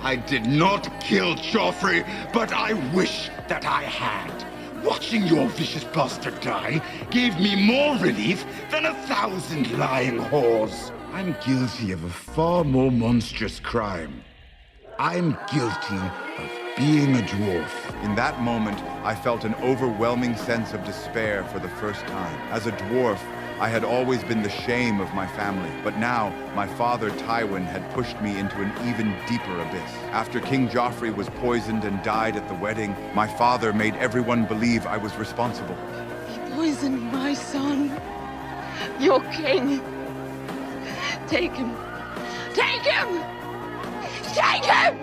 I did not kill Joffrey, but I wish that I had. Watching your vicious bastard die gave me more relief than 1,000 lying whores. I'm guilty of a far more monstrous crime. I'm guilty of being a dwarf. In that moment, I felt an overwhelming sense of despair for the first time. As a dwarf, I had always been the shame of my family, but now my father Tywin had pushed me into an even deeper abyss. After King Joffrey was poisoned and died at the wedding, my father made everyone believe I was responsible. He poisoned my son. Your king. Take him. Take him! Take him!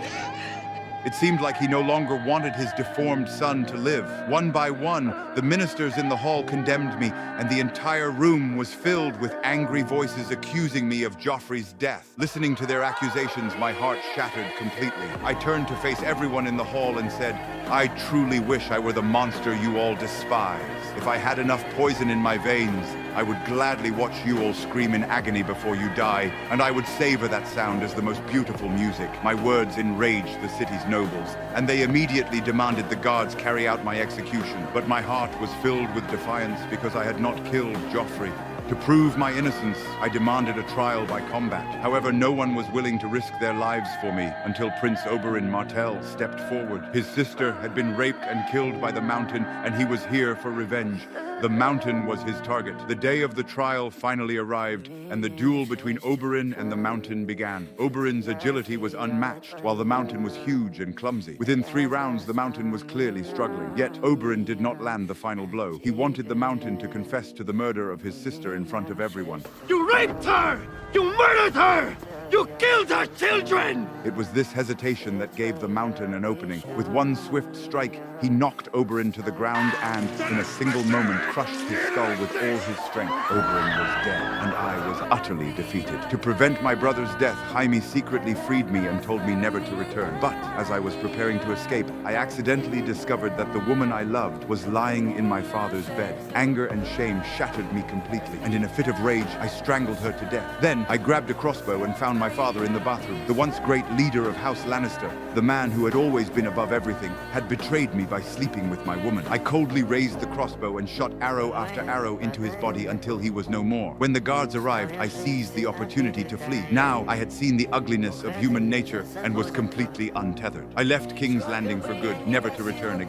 It seemed like he no longer wanted his deformed son to live. One by one, the ministers in the hall condemned me, and the entire room was filled with angry voices accusing me of Joffrey's death. Listening to their accusations, my heart shattered completely. I turned to face everyone in the hall and said, "I truly wish I were the monster you all despise. If I had enough poison in my veins, I would gladly watch you all scream in agony before you die, and I would savor that sound as the most beautiful music." My words enraged the city's nobles, and they immediately demanded the guards carry out my execution. But my heart was filled with defiance because I had not killed Joffrey. To prove my innocence, I demanded a trial by combat. However, no one was willing to risk their lives for me until Prince Oberyn Martell stepped forward. His sister had been raped and killed by the Mountain, and he was here for revenge. The Mountain was his target. The day of the trial finally arrived, and the duel between Oberyn and the Mountain began. Oberyn's agility was unmatched, while the Mountain was huge and clumsy. Within 3 rounds, the Mountain was clearly struggling. Yet Oberyn did not land the final blow. He wanted the Mountain to confess to the murder of his sister in front of everyone. You raped her! You murdered her! You killed her children! It was this hesitation that gave the Mountain an opening. With one swift strike, he knocked Oberyn to the ground and, in a single moment, crushed his skull with all his strength. Oberyn was dead, and I was utterly defeated. To prevent my brother's death, Jaime secretly freed me and told me never to return. But, as I was preparing to escape, I accidentally discovered that the woman I loved was lying in my father's bed. Anger and shame shattered me completely, and in a fit of rage, I strangled her to death. Then, I grabbed a crossbow and found my father in the bathroom. The once great leader of House Lannister, the man who had always been above everything, had betrayed me by sleeping with my woman. I coldly raised the crossbow and shot arrow after arrow into his body until he was no more. When the guards arrived, I seized the opportunity to flee. Now I had seen the ugliness of human nature and was completely untethered. I left King's Landing for good, never to return again.